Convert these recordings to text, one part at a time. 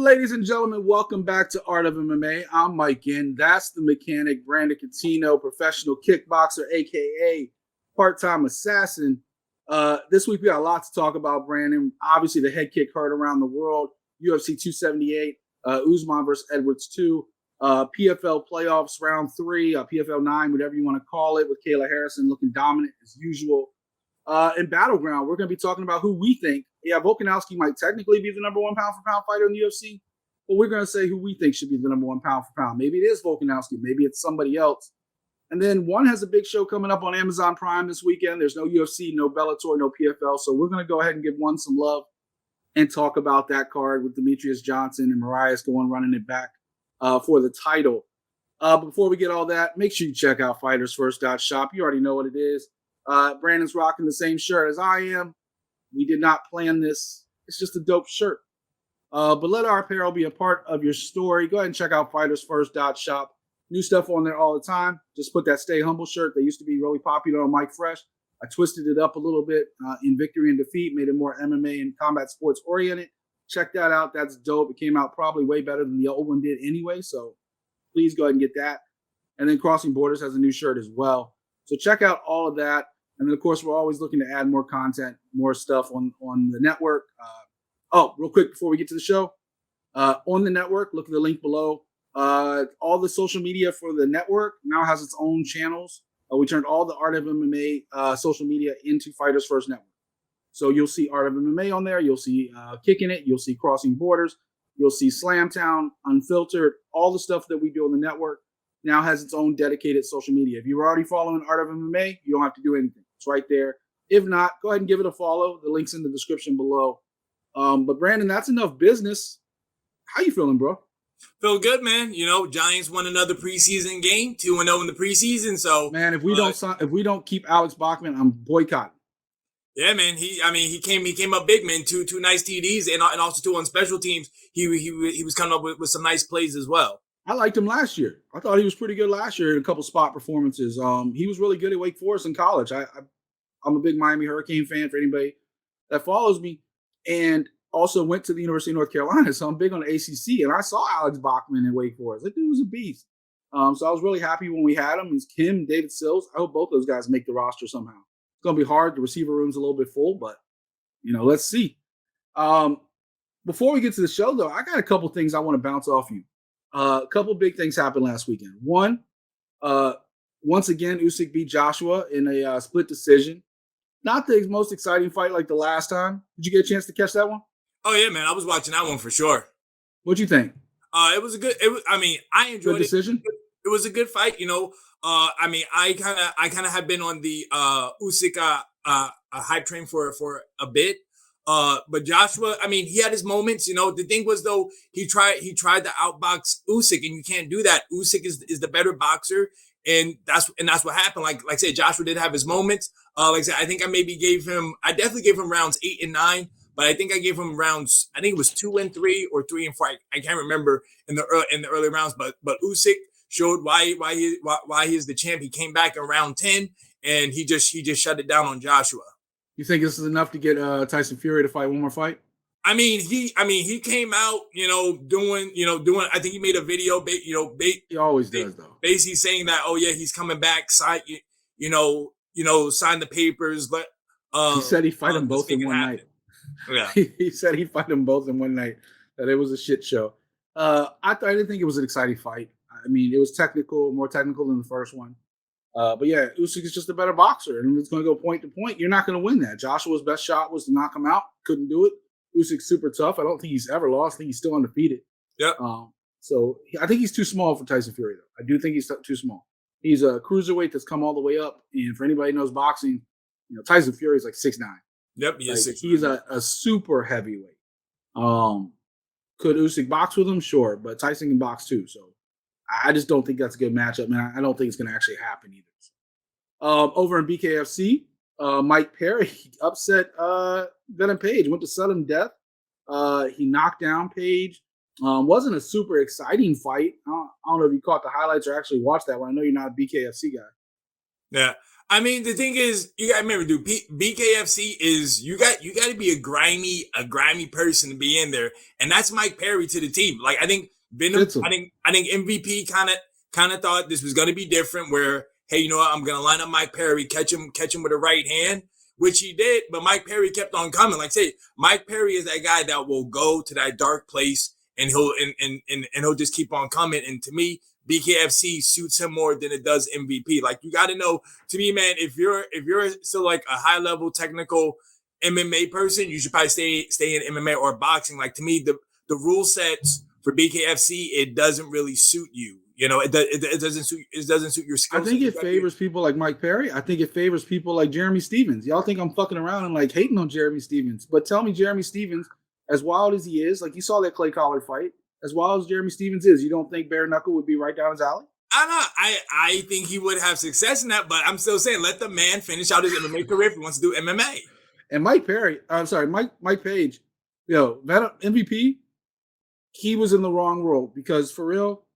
Ladies and gentlemen, welcome back to Art of MMA. I'm Mike Ginn. That's the mechanic, Brandon Cuttino, professional kickboxer, a.k.a. part-time assassin. This week, we got a lot to talk about, Brandon. Obviously, the head kick heard around the world. UFC 278, Usman versus Edwards 2, PFL Playoffs round 3, PFL 9, whatever you want to call it, with Kayla Harrison looking dominant as usual. In Battleground, we're going to be talking about who we think. Yeah, Volkanovski might technically be the number one pound-for-pound fighter in the UFC, but we're going to say who we think should be the number one pound-for-pound. Maybe it is Volkanovski. Maybe it's somebody else. And then one has a big show coming up on Amazon Prime this weekend. There's no UFC, no Bellator, no PFL, so we're going to go ahead and give one some love and talk about that card with Demetrious Johnson and Moraes going running it back for the title. Before we get all that, make sure you check out FightersFirst.shop. You already know what it is. Brandon's rocking the same shirt as I am. We did not plan this. It's just a dope shirt. But let our apparel be a part of your story. Go ahead and check out FightersFirst.shop. New stuff on there all the time. Just put that Stay Humble shirt that used to be really popular on Mike Fresh. I twisted it up a little bit in Victory and Defeat, made it more MMA and combat sports oriented. Check that out. That's dope. It came out probably way better than the old one did anyway. So please go ahead and get that. And then Crossing Borders has a new shirt as well. So check out all of that. And then, of course, we're always looking to add more content, more stuff on the network. Real quick before we get to the show, on the network, look at the link below. All the social media for the network now has its own channels. We turned all the Art of MMA social media into Fighters First Network. So you'll see Art of MMA on there. You'll see Kicking It. You'll see Crossing Borders. You'll see Slamtown, Unfiltered. All the stuff that we do on the network now has its own dedicated social media. If you were already following Art of MMA, you don't have to do anything. It's right there. If not, go ahead and give it a follow. The link's in the description below. But Brandon, that's enough business. How you feeling, bro? Feel good, man. You know, Giants won another preseason game, 2-0 in the preseason. So, man, if we don't keep Alex Bachman, I'm boycotting. Yeah, man. He came up big, man. Two nice TDs and also two on special teams. He was coming up with some nice plays as well. I liked him last year. I thought he was pretty good last year in a couple spot performances. He was really good at Wake Forest in college. I'm a big Miami Hurricane fan for anybody that follows me, and also went to the University of North Carolina, so I'm big on the ACC. And I saw Alex Bachman in Wake Forest. That dude was a beast. So I was really happy when we had him. It's Kim, David Sills. I hope both those guys make the roster somehow. It's going to be hard. The receiver room's a little bit full, but, let's see. Before we get to the show, though, I got a couple things I want to bounce off you. A couple big things happened last weekend. One, once again, Usyk beat Joshua in a split decision. Not the most exciting fight like the last time. Did you get a chance to catch that one? Oh yeah, man! I was watching that one for sure. What'd you think? It was a good. I enjoyed good decision. It was a good fight. I kind of have been on the Usyk hype train for a bit. But Joshua, he had his moments. The thing was though, he tried to outbox Usyk, and you can't do that. Usyk is the better boxer, and that's what happened. Like I said, Joshua did have his moments. Like I said, I think I definitely gave him rounds 8 and 9, but I think I gave him rounds. I think it was 2 and 3 or 3 and 4. I can't remember in the early rounds, but Usyk showed why he is the champ. He came back in round 10, and he just shut it down on Joshua. You think this is enough to get Tyson Fury to fight one more fight? He came out, doing. I think he made a video. He always does though. Basically saying that, oh yeah, he's coming back. Sign the papers. But he said he'd fight them both in one night. Yeah, he said he'd fight them both in one night. That it was a shit show. I didn't think it was an exciting fight. It was more technical than the first one. But yeah, Usyk is just a better boxer, and it's going to go point to point. You're not going to win that. Joshua's best shot was to knock him out. Couldn't do it. Usyk's super tough. I don't think he's ever lost. I think he's still undefeated. Yep. So I think he's too small for Tyson Fury, though. I do think he's too small. He's a cruiserweight that's come all the way up. And for anybody who knows boxing, Tyson Fury is like 6'9". Yep, he is 6'9". He's a super heavyweight. Could Usyk box with him? Sure, but Tyson can box too. So I just don't think that's a good matchup, man. I don't think it's going to actually happen either. Over in BKFC, Mike Perry upset Venom Page, went to sudden death. He knocked down Page. Wasn't a super exciting fight. I don't know if you caught the highlights or actually watched that one. I know you're not a BKFC guy. Yeah. I mean, the thing is, you gotta remember, dude. BKFC is you got to be a grimy person to be in there, and that's Mike Perry to the team. Like I think Venom, I think MVP kind of thought this was gonna be different. Where hey, you know what? I'm gonna line up Mike Perry, catch him with a right hand, which he did. But Mike Perry kept on coming. Like say, Mike Perry is that guy that will go to that dark place, and he'll just keep on coming. And to me, BKFC suits him more than it does MVP. Like you got to know, to me, man, if you're still like a high level technical MMA person, you should probably stay in MMA or boxing. Like to me, the rule sets for BKFC, it doesn't really suit you. You know, it doesn't suit your skills. I think it favors people like Mike Perry. I think it favors people like Jeremy Stevens. Y'all think I'm fucking around and like hating on Jeremy Stevens, but tell me, Jeremy Stevens, as wild as he is, like you saw that Clay Collar fight. As wild as Jeremy Stevens is, you don't think bare knuckle would be right down his alley? I think he would have success in that, but I'm still saying let the man finish out his MMA career if he wants to do MMA. And Mike Page, MVP, he was in the wrong role because for real,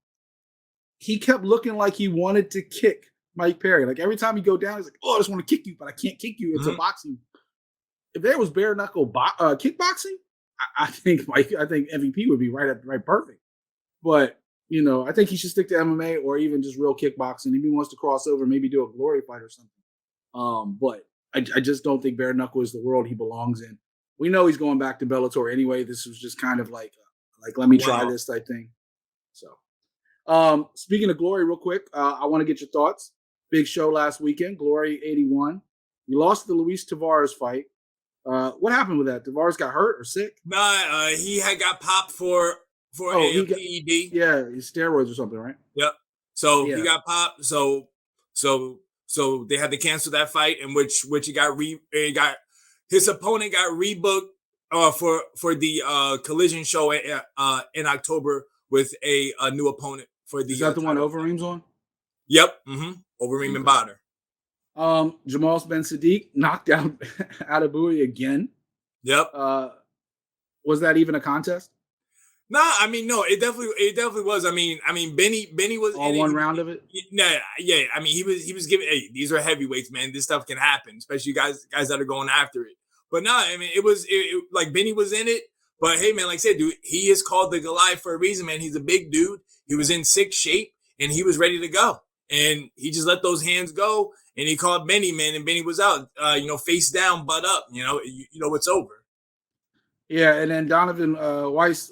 he kept looking like he wanted to kick Mike Perry. Like every time he go down, he's like, "Oh, I just want to kick you, but I can't kick you." It's a boxing. If there was bare knuckle kickboxing, I think MVP would be right perfect. But you know, I think he should stick to MMA or even just real kickboxing. If he wants to cross over, maybe do a glory fight or something. But I just don't think bare knuckle is the world he belongs in. We know he's going back to Bellator anyway. This was just kind of like let me try this type thing. So, speaking of glory, real quick, I want to get your thoughts. Big show last weekend, Glory 81. You lost the Luis Tavares fight. What happened with that? Tavares got hurt or sick? Nah, he had got popped for a PED. Yeah, steroids or something, right? Yep. So he got popped. So they had to cancel that fight, in which his opponent got rebooked for the collision show in October with a new opponent for the. Is that the one Overeem's on? Yep. Overeem and Bader. Jamal Ben Sadiq knocked out Adabui again. Yep. Was that even a contest? No, I mean, no, it definitely was. I mean, Benny was all one round of it. Nah, yeah. I mean, he was giving. Hey, these are heavyweights, man. This stuff can happen, especially guys that are going after it. But no, I mean, it was like Benny was in it. But hey, man, like I said, dude, he is called the Goliath for a reason, man. He's a big dude. He was in sick shape and he was ready to go. And he just let those hands go and he called Benny, man. And Benny was out, face down, butt up. You know, it's over. Yeah, and then Donovan Weiss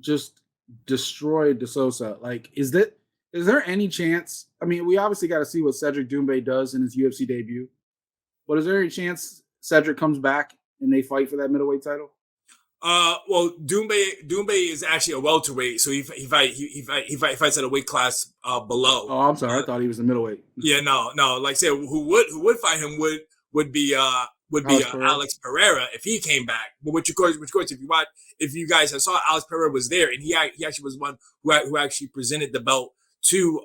just destroyed De Sosa. Like, is there any chance? I mean, we obviously got to see what Cedric Doumbé does in his UFC debut. But is there any chance Cedric comes back and they fight for that middleweight title? Well, Doumbé is actually a welterweight, so he fights at a weight class below. Oh, I'm sorry, I thought he was a middleweight. Yeah, no. Like I said, who would fight him would be Alex Pereira if he came back. But which of course, if you guys have saw, Alex Pereira was there, and he actually was one who actually presented the belt to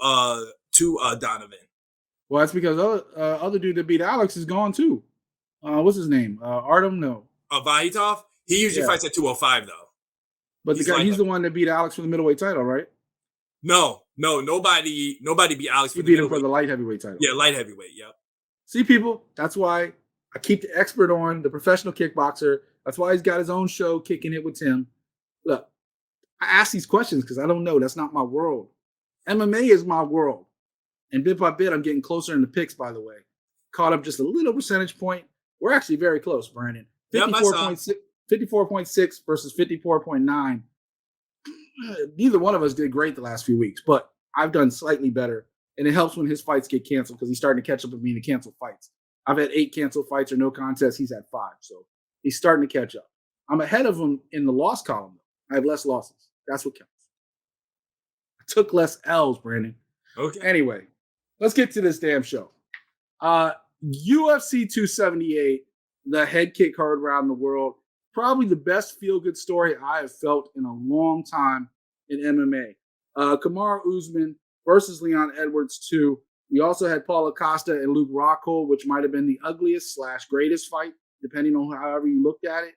Donovan. Well, that's because other dude that beat Alex is gone too. What's his name? Artem? No. Vahitov? He usually fights at 205 though. But he's the one that beat Alex for the middleweight title, right? No, nobody beat Alex. He beat him for the light heavyweight title. Yeah, light heavyweight. Yep. See, people, that's why I keep the expert on, the professional kickboxer. That's why he's got his own show, Kicking It with Tim. Look, I ask these questions because I don't know. That's not my world. MMA is my world. And bit by bit, I'm getting closer in the picks, by the way. Caught up just a little percentage point. We're actually very close, Brandon. 54.6 versus 54.9. Neither one of us did great the last few weeks, but I've done slightly better. And it helps when his fights get canceled because he's starting to catch up with me in the canceled fights. I've had 8 canceled fights or no contests. He's had 5. So he's starting to catch up. I'm ahead of him in the loss column. I have less losses. That's what counts. I took less L's, Brandon. Okay. Anyway, let's get to this damn show. UFC 278, the head kick heard around the world. Probably the best feel-good story I have felt in a long time in MMA. Kamaru Usman versus Leon Edwards 2. We also had Paulo Costa and Luke Rockhold, which might have been the ugliest / greatest fight, depending on however you looked at it.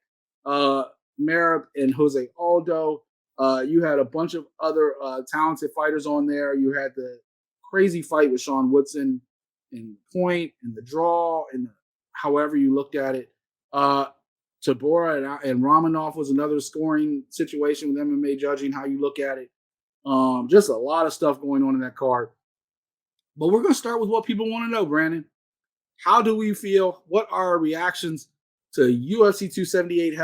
Merab and Jose Aldo. You had a bunch of other talented fighters on there. You had the crazy fight with Sean Woodson. and point and the draw and however you looked at it. Tabora and Romanov was another scoring situation with MMA judging, how you look at it. Just a lot of stuff going on in that card. But we're going to start with what people want to know, Brandon. How do we feel? What are our reactions to UFC 278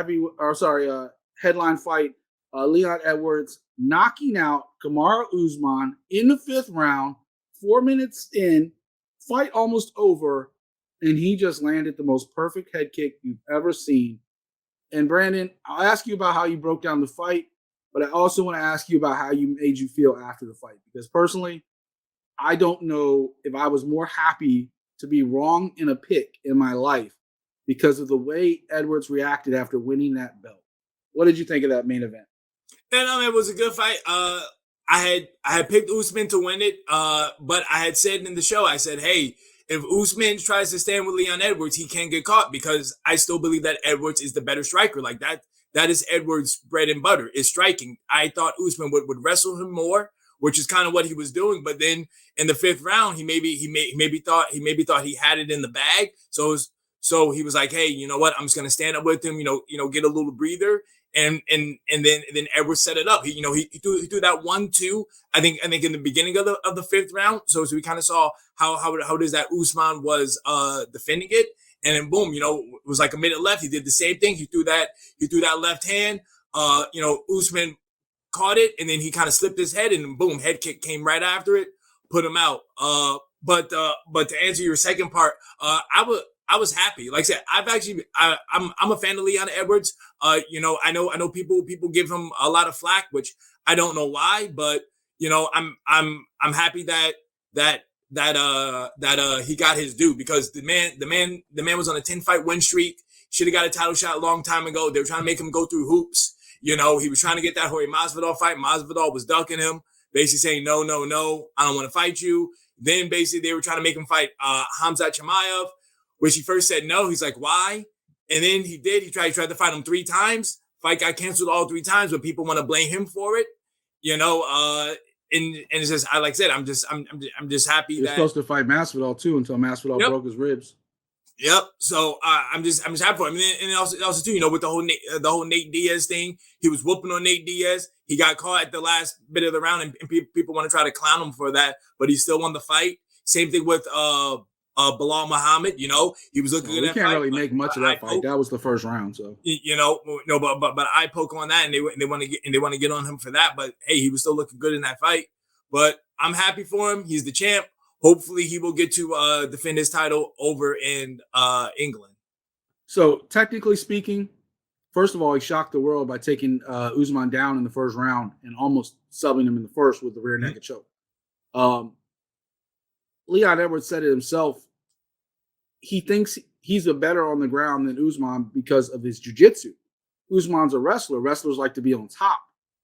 headline fight? Leon Edwards knocking out Kamaru Usman in the 5th round, 4 minutes in, fight almost over, and he just landed the most perfect head kick you've ever seen. And Brandon, I'll ask you about how you broke down the fight, but I also want to ask you about how you made you feel after the fight. Because personally, I don't know if I was more happy to be wrong in a pick in my life because of the way Edwards reacted after winning that belt. What did you think of that main event? And it was a good fight. I had picked Usman to win it, but I had said in the show, I said, hey, if Usman tries to stand with Leon Edwards, he can't get caught because I still believe that Edwards is the better striker. Like that is Edwards' bread and butter, is striking. I thought Usman would wrestle him more, which is kind of what he was doing. But then in the 5th round, he maybe thought he had it in the bag. So he was like, hey, you know what? I'm just gonna stand up with him, get a little breather. And then Edwards set it up. He threw that 1-2. I think in the beginning of the 5th round. So we kind of saw how does that Usman was defending it, and then boom, it was like a minute left. He did the same thing. He threw that left hand. Usman caught it, and then he kind of slipped his head, and boom, head kick came right after it, put him out. But to answer your second part, I was happy. Like I said, I'm a fan of Leon Edwards. I know people give him a lot of flack, which I don't know why, but I'm happy that he got his due, because the man was on a 10-fight win streak. Should have got a title shot a long time ago. They were trying to make him go through hoops. He was trying to get that Jorge Masvidal fight. Masvidal was ducking him, basically saying, no, I don't want to fight you. Then basically they were trying to make him fight Khamzat Chimaev, which he first said no. He's like, why? And then he did. He tried to fight him 3 times. Fight got canceled all 3 times, but people want to blame him for it. And it's just, like I said, I'm just happy He was supposed to fight Masvidal too until Masvidal broke his ribs. Yep. So I'm just happy for him. And also too, with the whole Nate Diaz thing, he was whooping on Nate Diaz. He got caught at the last bit of the round, and people want to try to clown him for that, but he still won the fight. Same thing with Bilal Muhammad. He was looking good. We can't really make much of that fight. That was the first round, so but I poke on that, and they want to get on him for that. But hey, he was still looking good in that fight. But I'm happy for him. He's the champ. Hopefully, he will get to defend his title over in England. So technically speaking, first of all, he shocked the world by taking Usman down in the first round and almost subbing him in the first with the rear naked choke. Leon Edwards said it himself. He thinks he's a better on the ground than Usman because of his jiu-jitsu. Usman's a wrestler. Wrestlers like to be on top.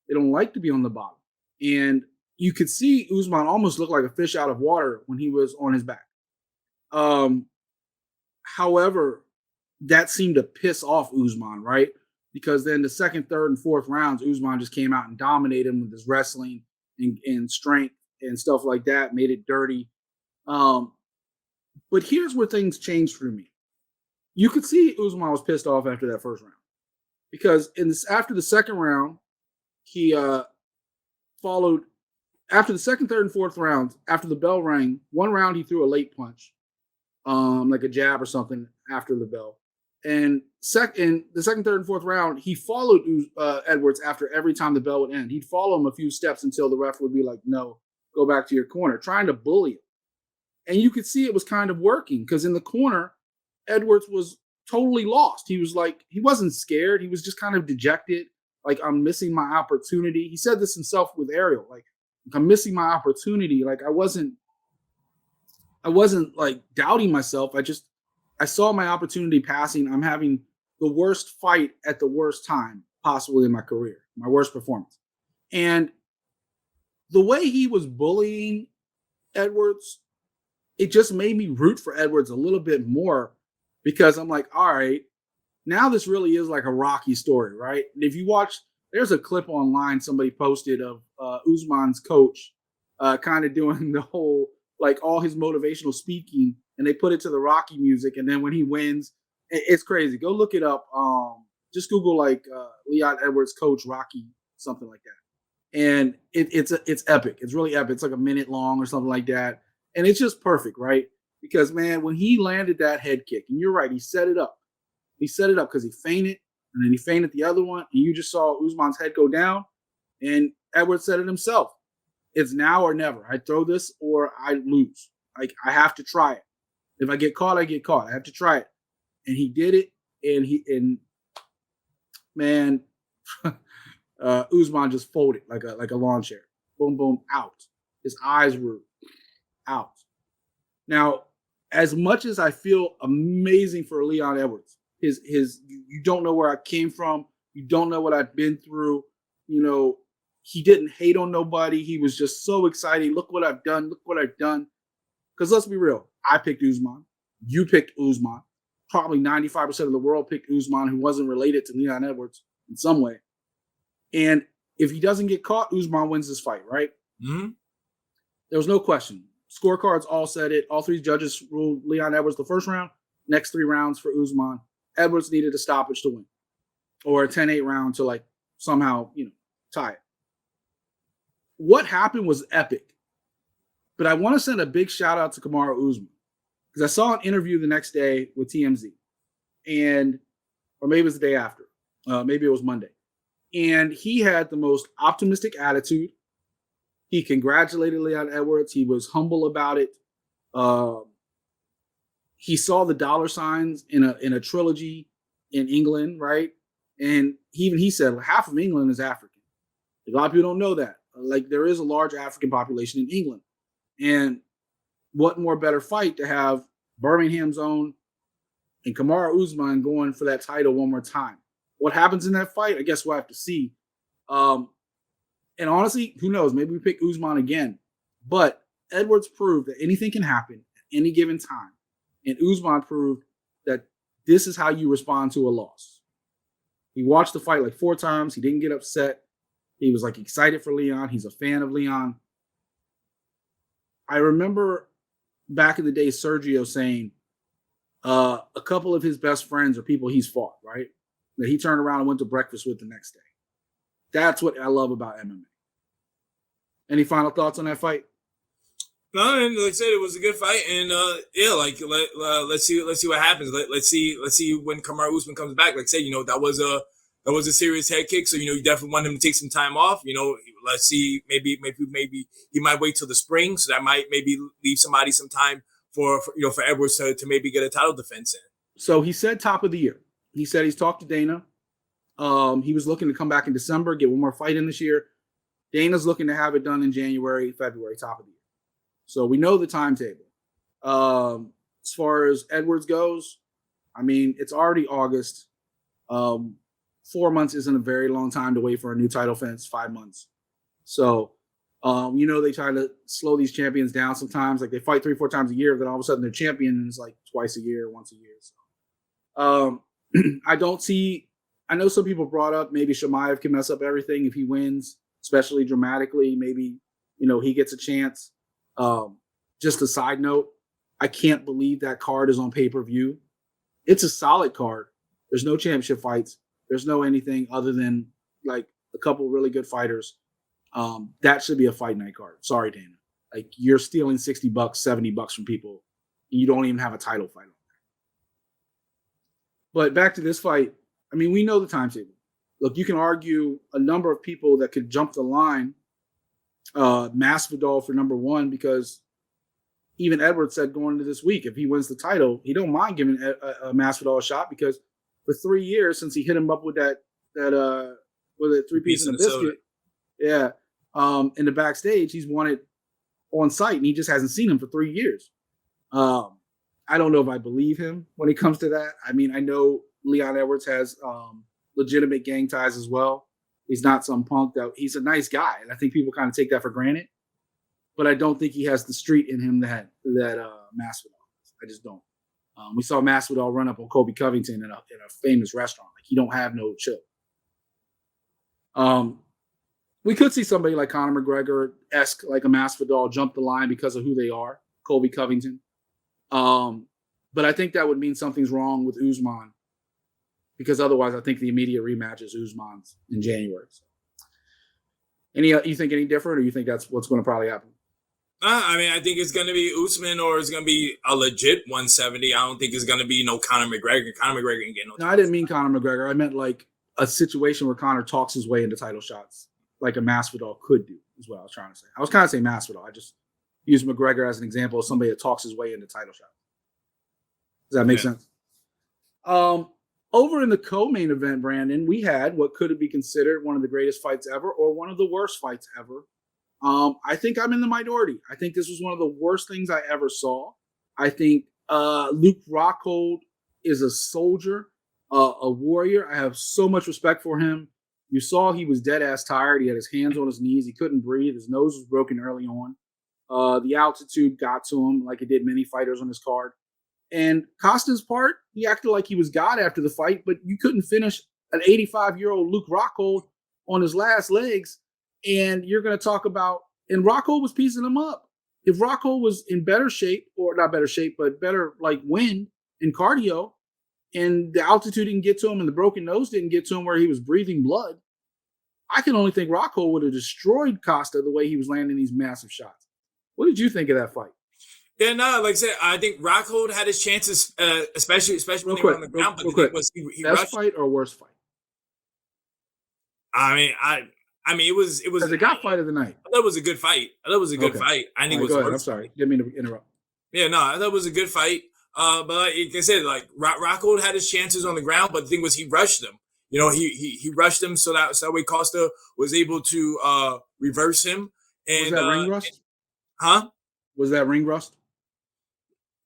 They don't like to be on the bottom. And you could see Usman almost look like a fish out of water when he was on his back. However, that seemed to piss off Usman, right? Because then the 2nd, 3rd, and 4th rounds, Usman just came out and dominated him with his wrestling and strength and stuff like that, made it dirty. But here's where things changed for me. You could see Usman was pissed off after that first round, because after the 2nd round, he followed. After the 2nd, 3rd, and 4th rounds, after the bell rang, one round he threw a late punch, like a jab or something after the bell. And the 2nd, 3rd, and 4th round, he followed Edwards after every time the bell would end. He'd follow him a few steps until the ref would be like, no, go back to your corner, trying to bully him. And you could see it was kind of working, because in the corner, Edwards was totally lost. He was like, he wasn't scared. He was just kind of dejected. Like, I'm missing my opportunity. He said this himself with Ariel. Like, I'm missing my opportunity. Like, I wasn't like doubting myself. I saw my opportunity passing. I'm having the worst fight at the worst time possibly in my career, my worst performance. And the way he was bullying Edwards, it just made me root for Edwards a little bit more, because I'm like, all right, now this really is like a Rocky story, right? And if you watch, there's a clip online somebody posted of Usman's coach kind of doing the whole like all his motivational speaking, and they put it to the Rocky music, and then when he wins, it's crazy. Go look it up. Just Google like Leon Edwards coach Rocky, something like that, and it's epic. It's really epic. It's like a minute long or something like that, and it's just perfect, right? Because man, when he landed that head kick, and you're right, he set it up. He set it up because he feinted, and then he feinted the other one, and you just saw Usman's head go down, and Edwards said it himself. It's now or never. I throw this or I lose. Like, I have to try it. If I get caught, I get caught. I have to try it. And he did it, and man, Usman just folded like a lawn chair. Boom, boom, out. His eyes were out. Now, as much as I feel amazing for Leon Edwards, his you don't know where I came from. You don't know what I've been through. You know, he didn't hate on nobody. He was just so excited. Look what I've done. Look what I've done. Because let's be real. I picked Usman. You picked Usman. Probably 95% of the world picked Usman, who wasn't related to Leon Edwards in some way. And if he doesn't get caught, Usman wins this fight, right? Mm-hmm. There was no question. Scorecards all said it. All three judges ruled Leon Edwards the first round. Next 3 rounds for Usman. Edwards needed a stoppage to win. Or a 10-8 round to like somehow, tie it. What happened was epic. But I want to send a big shout out to Kamaru Usman. Because I saw an interview the next day with TMZ. Or maybe it was the day after. Maybe it was Monday. And he had the most optimistic attitude. He congratulated Leon Edwards. He was humble about it. He saw the dollar signs in a trilogy in England, right? And he said half of England is African. A lot of people don't know that. Like, there is a large African population in England. And what more better fight to have Birmingham's own and Kamaru Usman going for that title one more time. What happens in that fight, I guess we'll have to see. And honestly, who knows? Maybe we pick Usman again. But Edwards proved that anything can happen at any given time. And Usman proved that this is how you respond to a loss. He watched the fight like 4 times. He didn't get upset. He was like excited for Leon. He's a fan of Leon. I remember back in the day, Sergio saying a couple of his best friends are people he's fought, right? That he turned around and went to breakfast with the next day. That's what I love about MMA. Any final thoughts on that fight? No, and like I said, it was a good fight, and let's see what happens. Let's see when Kamaru Usman comes back. Like I said, that was a serious head kick, so you definitely want him to take some time off. Let's see, maybe he might wait till the spring, so that might maybe leave somebody some time for Edwards to maybe get a title defense in. So he said top of the year. He said he's talked to Dana. He was looking to come back in December, get one more fight in this year. Dana's looking to have it done in January, February, top of the year. So we know the timetable. As far as Edwards goes, I mean, it's already August. 4 months isn't a very long time to wait for a new title defense, 5 months. So, they try to slow these champions down sometimes. Like, they fight 3-4 times a year, then all of a sudden they're champion, and it's like twice a year, once a year. So, I know some people brought up maybe Chimaev can mess up everything if he wins, especially dramatically. Maybe, he gets a chance. Just a side note, I can't believe that card is on pay-per-view. It's a solid card. There's no championship fights. There's no anything other than like a couple really good fighters. That should be a fight night card. Sorry, Dana. Like, you're stealing $60, $70 from people. And you don't even have a title fight on there. But back to this fight. I mean, we know the timetable. Look, you can argue a number of people that could jump the line. Masvidal for number 1, because even Edwards said going into this week, if he wins the title, he don't mind giving a Masvidal a shot, because for 3 years since he hit him up with that 3-piece and a biscuit, in the backstage, he's wanted on site, and he just hasn't seen him for 3 years. I don't know if I believe him when it comes to that. I mean, I know Leon Edwards has legitimate gang ties as well. He's not some punk. He's a nice guy, and I think people kind of take that for granted. But I don't think he has the street in him that Masvidal has. I just don't. We saw Masvidal run up on Kobe Covington in a famous restaurant. Like, he don't have no chill. We could see somebody like Conor McGregor-esque, like a Masvidal, jump the line because of who they are. Colby Covington. But I think that would mean something's wrong with Usman, because otherwise I think the immediate rematch is Usman's in January. So. You think any different, or you think that's what's going to probably happen? I mean, I think it's going to be Usman, or it's going to be a legit 170. I don't think it's going to be no Conor McGregor. Conor McGregor ain't getting no. No, I didn't mean Conor McGregor. I meant like a situation where Conor talks his way into title shots, like a Masvidal could do, is what I was trying to say. I was kind of saying Masvidal. I just used McGregor as an example of somebody that talks his way into title shots. Does that make sense? Over in the co-main event, Brandon, we had what could be considered one of the greatest fights ever, or one of the worst fights ever. I think I'm in the minority. I think this was one of the worst things I ever saw. I think Luke Rockhold is a soldier, a warrior. I have so much respect for him. You saw he was dead ass tired. He had his hands on his knees. He couldn't breathe. His nose was broken early on. The altitude got to him like it did many fighters on his card. And Costa's part, he acted like he was God after the fight, but you couldn't finish an 85-year-old Luke Rockhold on his last legs. And you're going to talk about, and Rockhold was piecing him up. If Rockhold was in better shape, or not better shape, but better like wind and cardio, and the altitude didn't get to him and the broken nose didn't get to him where he was breathing blood, I can only think Rockhold would have destroyed Costa the way he was landing these massive shots. What did you think of that fight? Yeah, no, like I said, I think Rockhold had his chances, especially when he was on the ground. But the thing was, he best rushed. Fight or worst fight? I mean, it was. Because it got fight of the night. I thought it was a good fight. I think it was. Go ahead. I'm sorry, didn't mean to interrupt. Yeah, no, I thought it was a good fight. But like I said, like Rockhold had his chances on the ground, but the thing was, he rushed them. You know, he rushed them so that way Costa was able to reverse him. And was that ring rust? Huh? Was that ring rust?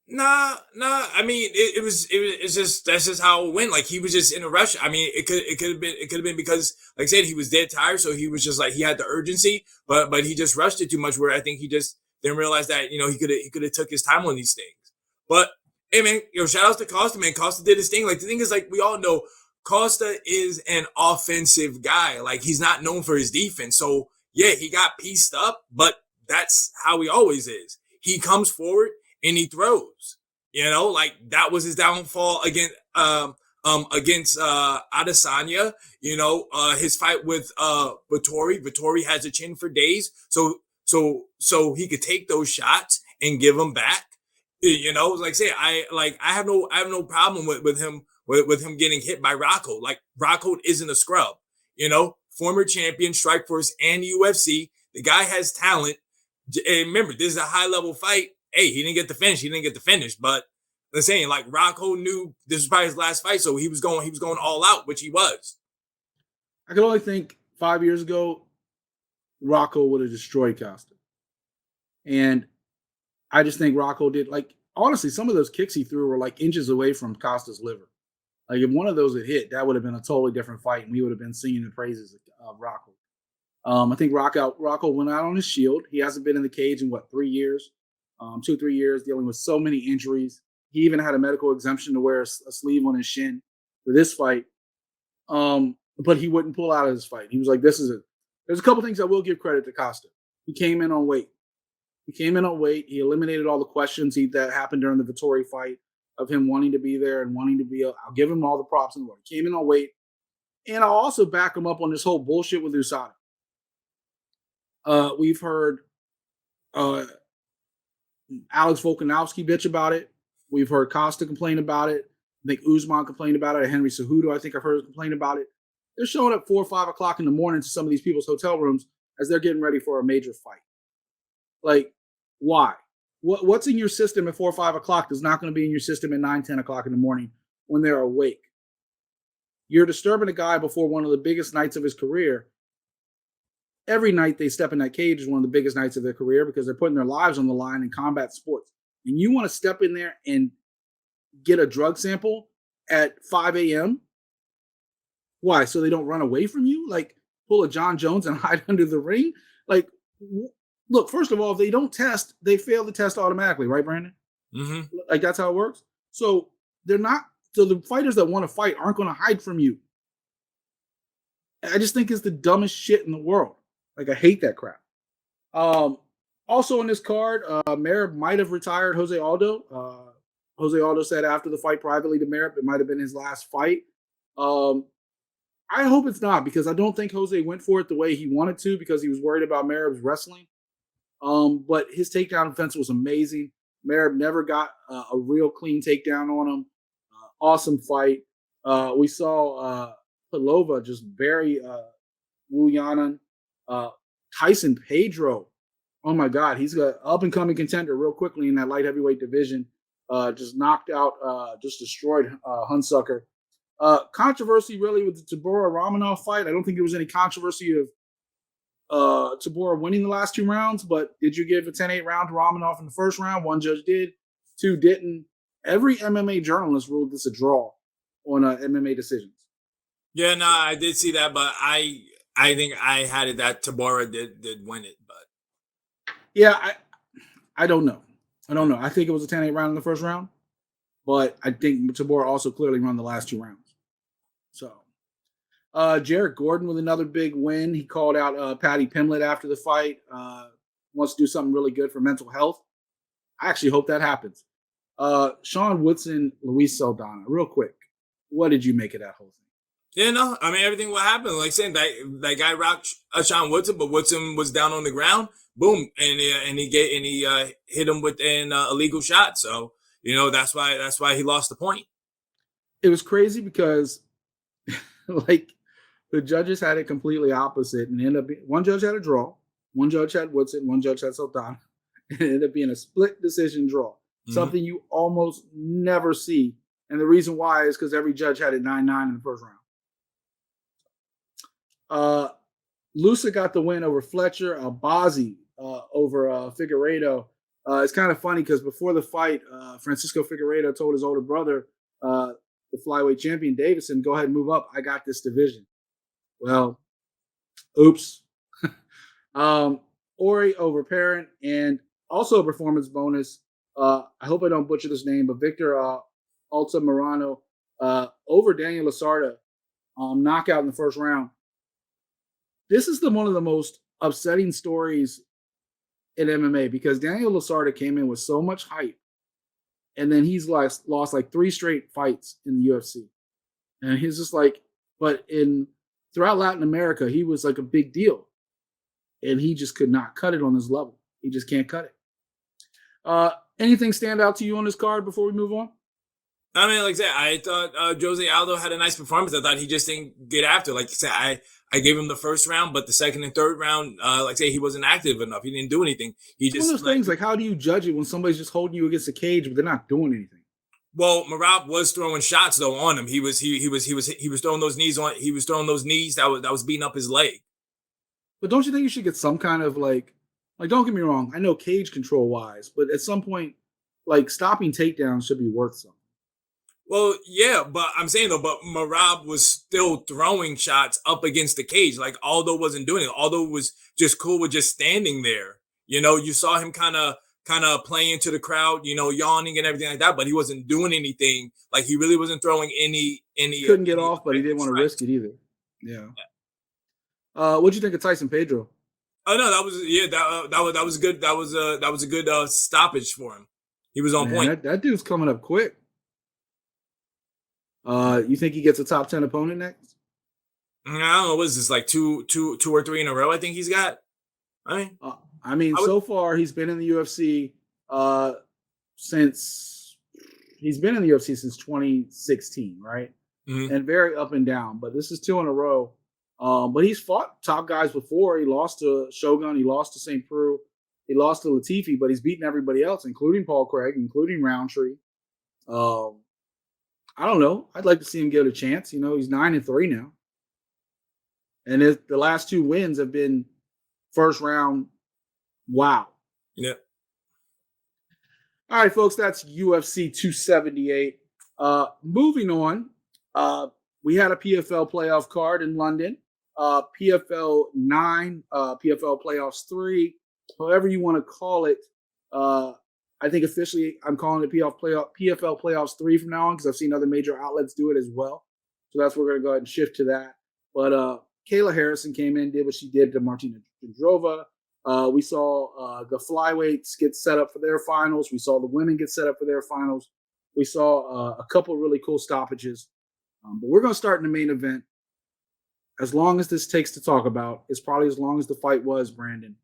Nah. I mean, it's just that's just how it went. Like, he was just in a rush. I mean, it could have been because, like I said, he was dead tired, so he was just like, he had the urgency, but he just rushed it too much. Where I think he just didn't realize that, you know, he could have took his time on these things. But hey, man, shout outs to Costa, man. Costa did his thing. Like, the thing is, like, we all know Costa is an offensive guy. Like, he's not known for his defense. So yeah, he got pieced up, but that's how he always is. He comes forward and he throws. You know, like, that was his downfall against Adesanya. You know, his fight with Vettori. Vettori has a chin for days, so he could take those shots and give them back. You know, like I say, I have no problem with him getting hit by Rockhold. Like, Rockhold isn't a scrub. You know, former champion, Strikeforce and UFC. The guy has talent. And remember, this is a high level fight. Hey, he didn't get the finish. But I'm saying, like, Rockhold knew this was probably his last fight, so he was going all out, which he was. I can only think 5 years ago, Rockhold would have destroyed Costa. And I just think Rockhold did, like, honestly, some of those kicks he threw were like inches away from Costa's liver. Like, if one of those had hit, that would have been a totally different fight, and we would have been singing the praises of Rockhold. I think Rockhold went out on his shield. He hasn't been in the cage in 3 years, 2-3 years, dealing with so many injuries. He even had a medical exemption to wear a sleeve on his shin for this fight. But he wouldn't pull out of his fight. He was like, this is it. There's a couple things I will give credit to Costa. He came in on weight. He eliminated all the questions that happened during the Vettori fight of him wanting to be there and wanting to be. I'll give him all the props in the world. He came in on weight. And I'll also back him up on this whole bullshit with USADA. We've heard Alex Volkanovski bitch about it. We've heard Costa complain about it. I think Usman complained about it. Henry Cejudo, I think I've heard complain about it. They're showing up 4 or 5 o'clock in the morning to some of these people's hotel rooms as they're getting ready for a major fight. Like, why? What's in your system at 4 or 5 o'clock is not going to be in your system at 9, 10 o'clock in the morning when they're awake. You're disturbing a guy before one of the biggest nights of his career. Every night they step in that cage is one of the biggest nights of their career because they're putting their lives on the line in combat sports. And you want to step in there and get a drug sample at 5 a.m.? Why? So they don't run away from you? Like, pull a John Jones and hide under the ring? Like, look, first of all, if they don't test, they fail the test automatically, right, Brandon? Mm-hmm. Like, that's how it works. So the fighters that want to fight aren't going to hide from you. I just think it's the dumbest shit in the world. Like, I hate that crap. Also on this card, Merab might have retired Jose Aldo. Jose Aldo said after the fight privately to Merab, it might have been his last fight. I hope it's not, because I don't think Jose went for it the way he wanted to, because he was worried about Merab's wrestling. But his takedown defense was amazing. Merab never got a real clean takedown on him. Awesome fight. We saw Pelova just bury Wu Yanan. Tyson Pedro. Oh my God, he's an up-and-coming contender real quickly in that light heavyweight division. Just knocked out, just destroyed Hunsucker. Controversy really with the Tabora Romanov fight. I don't think there was any controversy of Tabora winning the last 2 rounds, but did you give a 10-8 round to Romanov in the first round? 1 judge did, 2 didn't. Every MMA journalist ruled this a draw on MMA decisions. Yeah, no, I did see that, but I think I had it that Tabora did win it, but yeah, I don't know. I think it was a 10-8 round in the first round, but I think Tabora also clearly won the last 2 rounds. So, Jarrett Gordon with another big win. He called out Patty Pimlet after the fight. Wants to do something really good for mental health. I actually hope that happens. Sean Woodson, Luis Saldana. Real quick, what did you make of that whole thing? yeah, no, I mean, everything what happened, like saying that guy rocked Sean Woodson, but Woodson was down on the ground, boom, and he hit him with an illegal shot. So that's why he lost the point. It was crazy because like the judges had it completely opposite, and ended up one judge had a draw, one judge had Woodson, one judge had Saldana, and it ended up being a split decision draw. Mm-hmm. Something you almost never see, and the reason why is because every judge had it 9-9 in the first round. Lusa got the win over Fletcher. Bazzi over Figueiredo. It's kind of funny because before the fight, Francisco Figueiredo told his older brother, the flyweight champion Davison, go ahead and move up. I got this division. Well, oops. Ori over Parent, and also a performance bonus. I hope I don't butcher this name, but Victor Altamirano over Daniel Lasarda, knockout in the first round. This is one of the most upsetting stories in MMA, because Daniel Lasarda came in with so much hype, and then he's lost like 3 straight fights in the UFC, and he's just like, but throughout Latin America, he was like a big deal, and he just could not cut it on this level. He just can't cut it. Anything stand out to you on this card before we move on? I mean, like I said, I thought Jose Aldo had a nice performance. I thought he just didn't get after. Like I said, I gave him the first round, but the second and third round, like I say, he wasn't active enough. He didn't do anything. It's one of those things, like, how do you judge it when somebody's just holding you against a cage, but they're not doing anything? Well, Merab was throwing shots though on him. He was throwing those knees on. He was throwing those knees that was beating up his leg. But don't you think you should get some kind of like don't get me wrong, I know cage control wise, but at some point, like, stopping takedowns should be worth something. Well, yeah, but I'm saying though, but Merab was still throwing shots up against the cage. Like Aldo wasn't doing it. Aldo was just cool with just standing there. You saw him kind of playing to the crowd, yawning and everything like that, but he wasn't doing anything. Like he really wasn't throwing any. He couldn't get off, but he didn't want to risk it either. Yeah. What'd you think of Tyson Pedro? Oh no, that was good. That was a good stoppage for him. He was on point. That dude's coming up quick. You think he gets a top 10 opponent next? I don't know. What is this, like two or three in a row? I think he's got. So far he's been in the UFC since 2016, right? Mm-hmm. And very up and down. But this is 2 in a row. But he's fought top guys before. He lost to Shogun. He lost to St. Preux. He lost to Latifi. But he's beaten everybody else, including Paul Craig, including Roundtree. I don't know. I'd like to see him get a chance. He's 9-3 now. And the last 2 wins have been first round. Wow. Yeah. All right, folks, that's UFC 278. Moving on, we had a PFL playoff card in London. PFL 9, PFL Playoffs 3, however you want to call it. I think officially I'm calling it PFL Playoffs 3 from now on, because I've seen other major outlets do it as well. So that's where we're going to go ahead and shift to that. But Kayla Harrison came in, did what she did to Martina Jindrova. We saw the flyweights get set up for their finals. We saw the women get set up for their finals. We saw a couple of really cool stoppages. But we're going to start in the main event. As long as this takes to talk about, it's probably as long as the fight was, Brandon.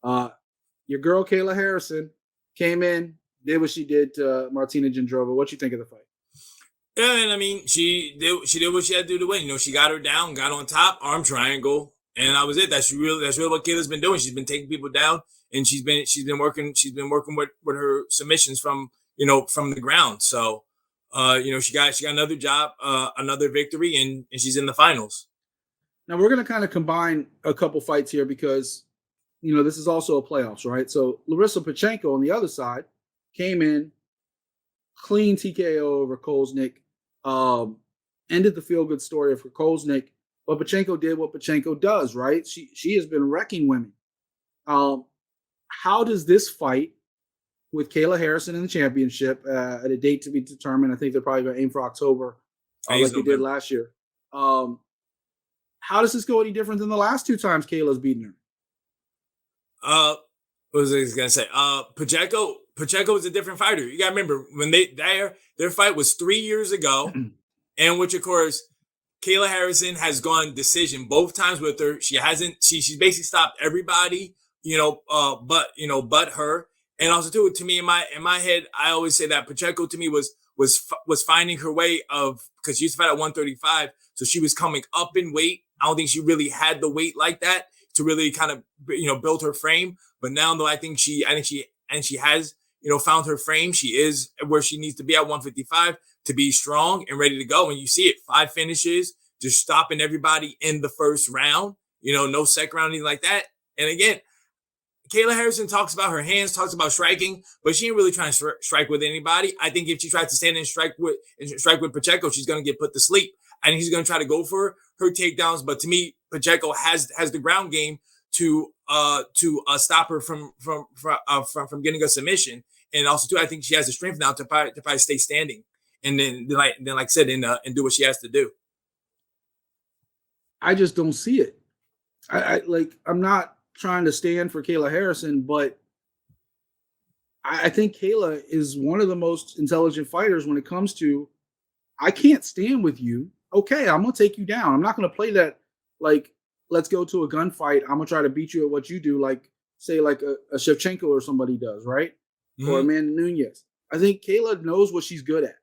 Your girl, Kayla Harrison, came in, did what she did to Martina Jindrova. What you think of the fight? Yeah, and I mean, she did what she had to do to win. You know, she got her down, got on top, arm triangle, and that was it. That's really what Kayla's been doing. She's been taking people down, and she's been working with her submissions from the ground. So, she got another job, another victory, and she's in the finals. Now we're going to kind of combine a couple fights here because, this is also a playoffs, right? So Larissa Pachenko on the other side came in, clean TKO over Koznick, ended the feel-good story for Koznick, but Pachenko did what Pachenko does, right? She has been wrecking women. How does this fight with Kayla Harrison in the championship at a date to be determined? I think they're probably going to aim for October, like they did last year. How does this go any different than the last two times Kayla's beaten her? What was I going to say? Pachenko is a different fighter. You got to remember when their fight was 3 years ago, and which of course Kayla Harrison has gone decision both times with her. She hasn't. She's basically stopped everybody. But her. And also too, to me in my head, I always say that Pachenko to me was finding her way because she used to fight at 135, so she was coming up in weight. I don't think she really had the weight like that to really kind of build her frame. But now though, I think she has found her frame. She is where she needs to be at 155 to be strong and ready to go. And you see it, 5 finishes, just stopping everybody in the first round. No second round, anything like that. And again, Kayla Harrison talks about her hands, talks about striking, but she ain't really trying to strike with anybody. I think if she tries to stand and strike with Pachenko, she's going to get put to sleep. And he's going to try to go for her takedowns. But to me, Pachenko has the ground game to stop her from getting a submission. And also too, I think she has the strength now to probably stay standing. And then like I said, and do what she has to do. I just don't see it. I'm not trying to stand for Kayla Harrison, but I think Kayla is one of the most intelligent fighters when it comes to, I can't stand with you. Okay, I'm going to take you down. I'm not going to play that like, let's go to a gunfight. I'm going to try to beat you at what you do, like, say, like a Shevchenko or somebody does, right? Mm-hmm. Or Amanda Nunes. I think Kayla knows what she's good at.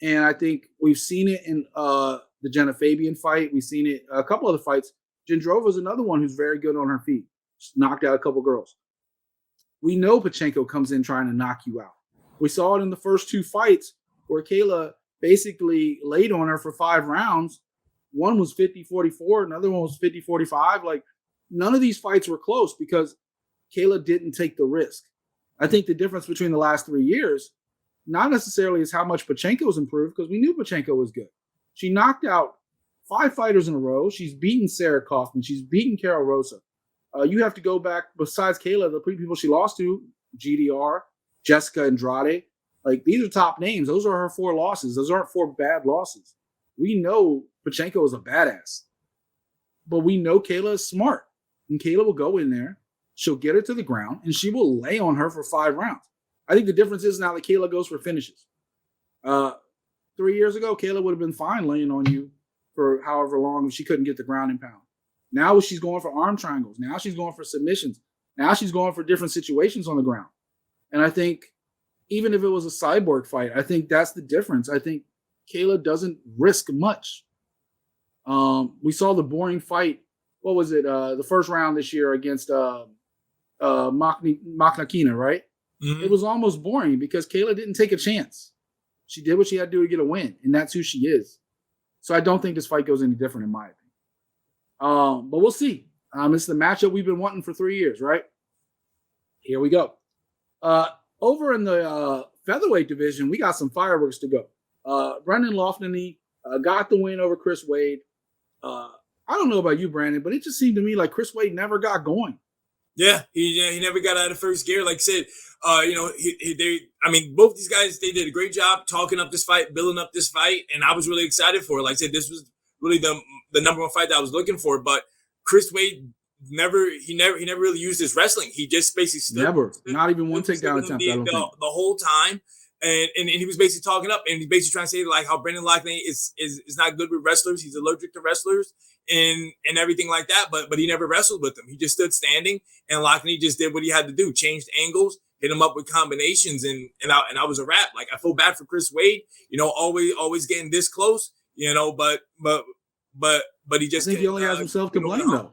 And I think we've seen it in the Jenna Fabian fight. We've seen it a couple other fights. Jindrova is another one who's very good on her feet. Just knocked out a couple girls. We know Pachenko comes in trying to knock you out. We saw it in the first 2 fights where Kayla basically laid on her for 5 rounds. One was 50-44, another one was 50-45. Like, none of these fights were close because Kayla didn't take the risk. I think the difference between the last 3 years, not necessarily is how much Pachenko's improved, because we knew Pachenko was good. She knocked out 5 fighters in a row. She's beaten Sarah Kaufman. She's beaten Carol Rosa. You have to go back, besides Kayla, the people she lost to, GDR, Jessica Andrade. Like, these are top names. Those are her 4 losses. Those aren't 4 bad losses. We know Pachenko is a badass. But we know Kayla is smart. And Kayla will go in there. She'll get her to the ground, and she will lay on her for 5 rounds. I think the difference is now that Kayla goes for finishes. 3 years ago, Kayla would have been fine laying on you for however long if she couldn't get the ground and pound. Now she's going for arm triangles. Now she's going for submissions. Now she's going for different situations on the ground. And I think even if it was a cyborg fight, I think that's the difference. I think Kayla doesn't risk much. We saw the boring fight. What was it? The first round this year against Maknakina, right? Mm-hmm. It was almost boring because Kayla didn't take a chance. She did what she had to do to get a win, and that's who she is. So I don't think this fight goes any different in my opinion. But we'll see. It's the matchup we've been wanting for 3 years, right? Here we go. Over in the featherweight division, we got some fireworks to go. Brendan Loughnane got the win over Chris Wade. I don't know about you, Brandon, but it just seemed to me like Chris Wade never got going. Yeah, he never got out of first gear. Like I said, both these guys, they did a great job talking up this fight, building up this fight, and I was really excited for it. Like I said, this was really the number 1 fight that I was looking for. But Chris Wade he never really used his wrestling. He just basically stood, not even one takedown attempt. The whole time. And he was basically talking up, and he's basically trying to say like how Brendan Loughnane is not good with wrestlers. He's allergic to wrestlers and everything like that. But he never wrestled with them. He just stood standing, and Loughnane just did what he had to do: changed angles, hit him up with combinations, and I was a wrap. Like, I feel bad for Chris Wade, always getting this close, but he just. I think he only has himself to blame, though.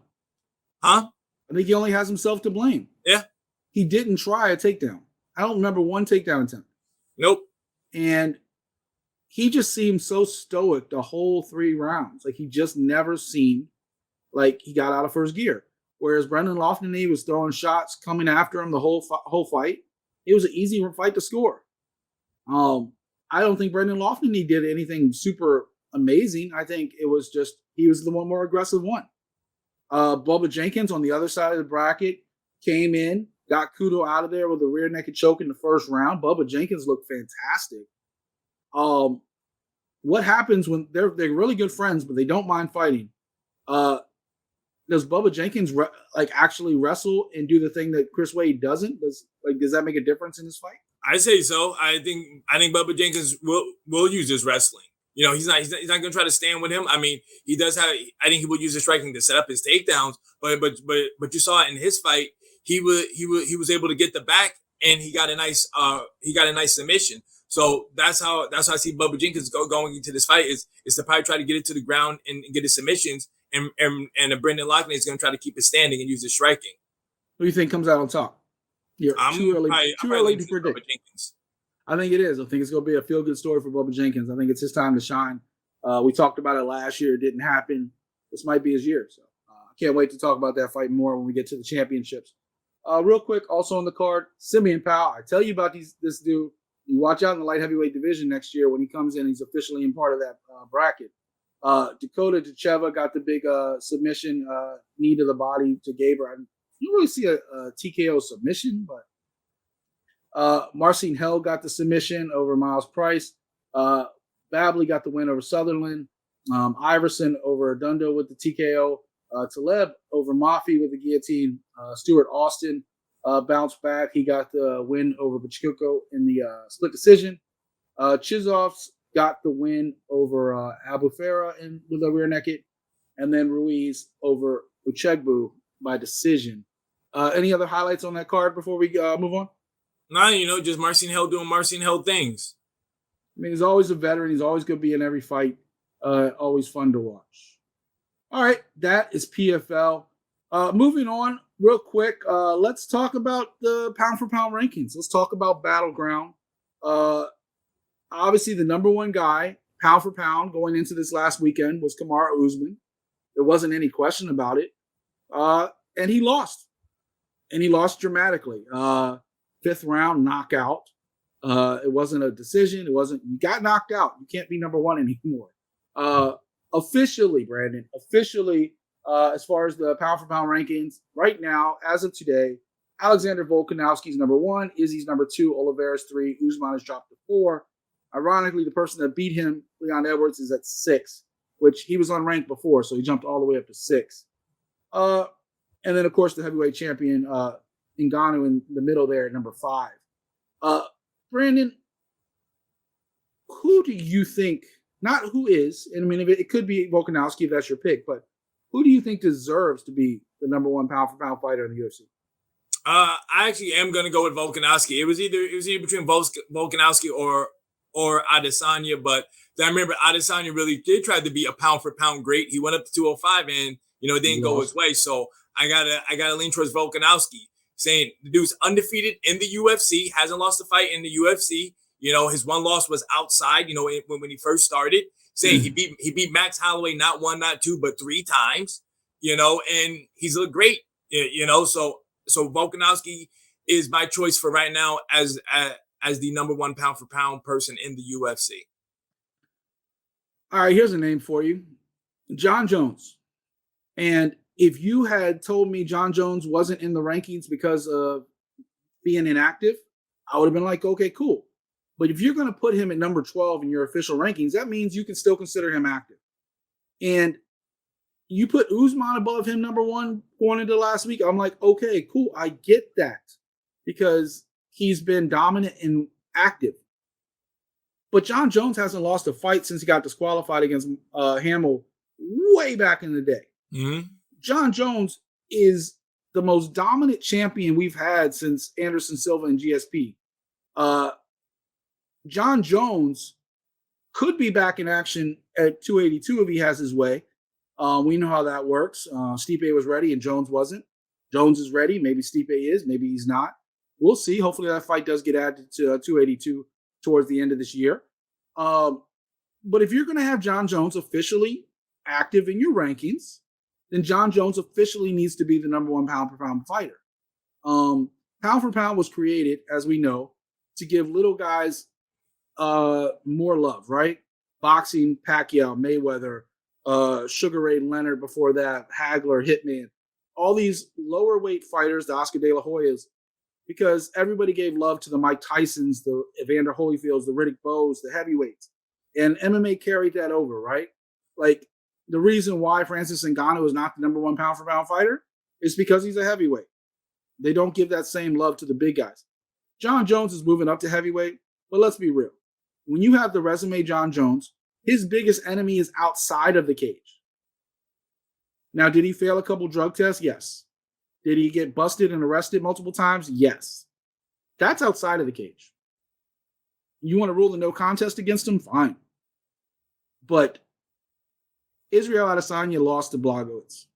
Huh? I think he only has himself to blame. Yeah. He didn't try a takedown. I don't remember one takedown attempt. Nope. And he just seemed so stoic the whole 3 rounds. Like, he just never seemed like he got out of first gear. Whereas Brendan Loughnane was throwing shots, coming after him the whole fight. It was an easy fight to score. I don't think Brendan Loughnane did anything super amazing. I think it was just he was the one more aggressive one. Bubba Jenkins on the other side of the bracket came in, got Cuttino out of there with a rear naked choke in the first round. Bubba Jenkins looked fantastic. What happens when they're really good friends, but they don't mind fighting? Does Bubba Jenkins actually wrestle and do the thing that Chris Wade doesn't? Does that make a difference in this fight? I say so. I think Bubba Jenkins will use his wrestling. He's not going to try to stand with him. I mean, he does have. I think he will use his striking to set up his takedowns. But you saw it in his fight. He was able to get the back, and he got a nice submission. So that's how I see Bubba Jenkins going into this fight is to probably try to get it to the ground and get his submissions. And Brendan Loughnane is going to try to keep it standing and use his striking. Who do you think comes out on top? Too early to predict. I think it is. I think it's going to be a feel-good story for Bubba Jenkins. I think it's his time to shine. We talked about it last year. It didn't happen. This might be his year. So I can't wait to talk about that fight more when we get to the championships. Real quick, also on the card, Simeon Powell. I tell you about this dude. You watch out in the light heavyweight division next year when he comes in. He's officially in part of that bracket. Dakota Dacheva got the big submission, knee to the body to Gaber. You don't really see a TKO submission, but Marcin Held got the submission over Miles Price. Babley got the win over Sutherland. Iverson over Dundo with the TKO. Taleb over Mafi with the guillotine. Stuart Austin bounced back. He got the win over Pacheco in the split decision. Chisov's got the win over Abu Farah with a rear naked. And then Ruiz over Uchegbu by decision. Any other highlights on that card before we move on? No, just Marcin Held doing Marcin Held things. I mean, he's always a veteran. He's always going to be in every fight. Always fun to watch. All right, that is PFL. Moving on real quick, let's talk about the pound-for-pound rankings. Let's talk about Battleground. Obviously, the number one guy, pound-for-pound, going into this last weekend was Kamaru Usman. There wasn't any question about it. And he lost. And he lost dramatically. 5th round knockout. It wasn't a decision. You got knocked out. You can't be number one anymore. Officially, Brandon, as far as the pound-for-pound rankings, right now, as of today, Alexander Volkanovski's number 1, Izzy's number 2, Oliveira's 3, Usman is dropped to 4. Ironically, the person that beat him, Leon Edwards, is at 6, which he was unranked before, so he jumped all the way up to 6. And then, of course, the heavyweight champion, Ngannou in the middle there at number 5. Brandon, who do you think, not who is, and I mean, it could be Volkanovski if that's your pick, but who do you think deserves to be the number 1 pound-for-pound fighter in the UFC? I actually am going to go with Volkanovski. It was either between Volkanovski or Adesanya, but I remember Adesanya really did try to be a pound-for-pound great. He went up to 205 and, it didn't go his way. So I gotta lean towards Volkanovski, saying the dude's undefeated in the UFC, hasn't lost a fight in the UFC. His one loss was outside, when he first started. Saying he beat Max Holloway not 1, not 2, but 3 times, and he's looked great, So Volkanovski is my choice for right now as the number 1 pound for pound person in the UFC. All right, here's a name for you, John Jones. And if you had told me John Jones wasn't in the rankings because of being inactive, I would have been like, okay, cool. But if you're going to put him at number 12 in your official rankings, that means you can still consider him active. And You put Usman above him, number one, going into last week. I'm like, okay, cool. I get that because he's been dominant and active. But John Jones hasn't lost a fight since he got disqualified against Hamill way back in the day. Mm-hmm. John Jones is the most dominant champion we've had since Anderson Silva and GSP. John Jones could be back in action at 282 if he has his way. We know how that works. Stipe was ready and Jones wasn't. Jones is ready. Maybe Stipe is. Maybe he's not. We'll see. Hopefully that fight does get added to 282 towards the end of this year. But if you're going to have John Jones officially active in your rankings, then John Jones officially needs to be the number one pound-for-pound fighter. Pound for pound was created, as we know, to give little guys more love, right? Boxing, Pacquiao, Mayweather, Sugar Ray Leonard before that, Hagler, Hitman, all these lower weight fighters, the Oscar De La Hoyas, because everybody gave love to the Mike Tysons, the Evander Holyfields, the Riddick Bowe's, the heavyweights. And MMA carried that over, right? Like, the reason why Francis Ngannou is not the number one pound for pound fighter is because he's a heavyweight. They don't give that same love to the big guys. John Jones is moving up to heavyweight, but let's be real. When you have the resume John Jones, his biggest enemy is outside of the cage. Now, did he fail a couple drug tests? Yes. Did he get busted and arrested multiple times? Yes. That's outside of the cage. You want to rule the no contest against him? Fine. But Israel Adesanya lost to Blachowicz.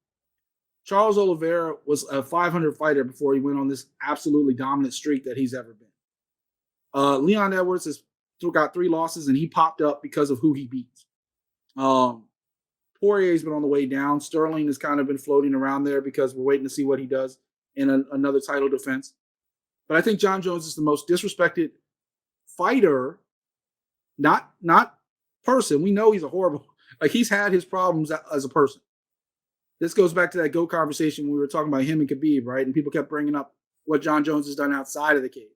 Charles Oliveira was a 500 fighter before he went on this absolutely dominant streak that he's ever been. Leon Edwards has got 3 losses, and he popped up because of who he beat. Poirier's been on the way down. Sterling has kind of been floating around there because we're waiting to see what he does in another title defense. But I think John Jones is the most disrespected fighter, not person. We know he's a horrible, like he's had his problems as a person. This goes back to that GOAT conversation when we were talking about him and Khabib, right? And people kept bringing up what John Jones has done outside of the cage.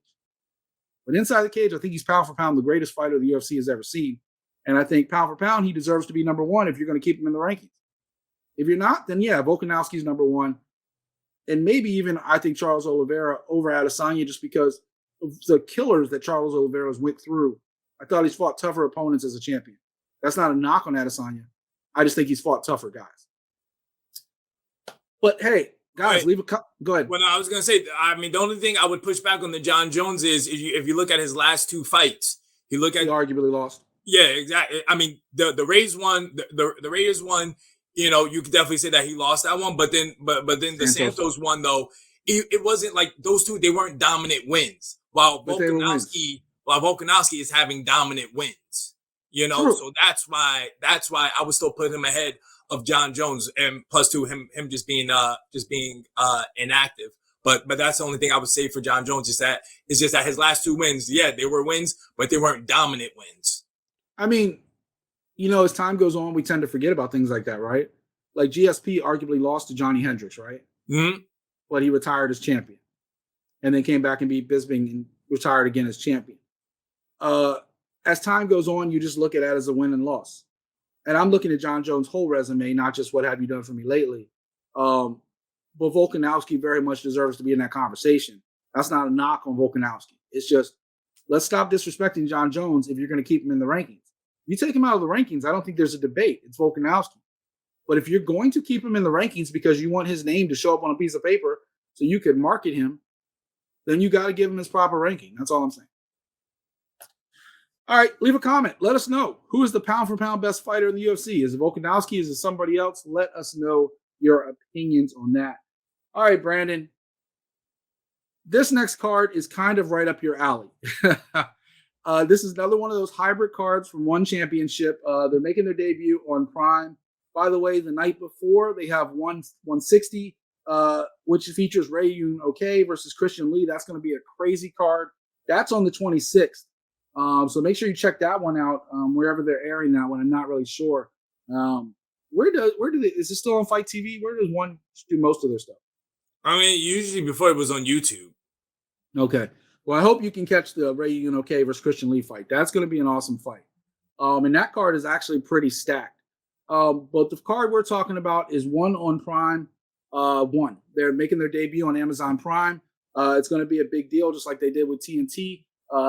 But inside the cage, I think he's pound for pound the greatest fighter the UFC has ever seen. And I think pound for pound, he deserves to be number one if you're going to keep him in the rankings. If you're not, then yeah, Volkanovski's number one. And maybe even I think Charles Oliveira over Adesanya just because of the killers that Charles Oliveira's went through. I thought he's fought tougher opponents as a champion. That's not a knock on Adesanya. I just think he's fought tougher guys. But hey, guys, leave a go ahead. Well, I was going to say, I mean, the only thing I would push back on the John Jones is if you look at his last 2 fights, he arguably lost. Yeah, exactly. I mean, the Rays one, the Raiders one, you know, you could definitely say that he lost that one, but then the Santos one though, it wasn't like those two, they weren't dominant wins. While Volkanovski is having dominant wins. You know, so that's why I would still put him ahead of John Jones, and plus to him just being inactive. But that's the only thing I would say for John Jones is that it's just that his last 2 wins, yeah, they were wins, but they weren't dominant wins. I mean, you know, as time goes on, we tend to forget about things like that, right? Like GSP arguably lost to Johnny Hendricks, right? Mm-hmm. But he retired as champion, and then came back and beat Bisping and retired again as champion. As time goes on, you just look at that as a win and loss. And I'm looking at John Jones' whole resume, not just what have you done for me lately. But Volkanovski very much deserves to be in that conversation. That's not a knock on Volkanovski. It's just, let's stop disrespecting John Jones if you're going to keep him in the rankings. You take him out of the rankings, I don't think there's a debate. It's Volkanovski. But if you're going to keep him in the rankings because you want his name to show up on a piece of paper so you can market him, then you got to give him his proper ranking. That's all I'm saying. All right, leave a comment. Let us know. Who is the pound-for-pound best fighter in the UFC? Is it Volkanovski? Is it somebody else? Let us know your opinions on that. All right, Brandon. This next card is kind of right up your alley. This is another one of those hybrid cards from One Championship. They're making their debut on Prime. By the way, the night before, they have 160, which features Ray Yun Okay versus Christian Lee. That's going to be a crazy card. That's on the 26th. So make sure you check that one out wherever they're airing that one. I'm not really sure. Where do they? Is it still on Fight TV? Where does One do most of their stuff? I mean, usually before it was on YouTube. Okay. Well, I hope you can catch the Ray Yun Okay versus Christian Lee fight. That's going to be an awesome fight. And that card is actually pretty stacked. But the card we're talking about is one on Prime. One. They're making their debut on Amazon Prime. It's going to be a big deal, just like they did with TNT.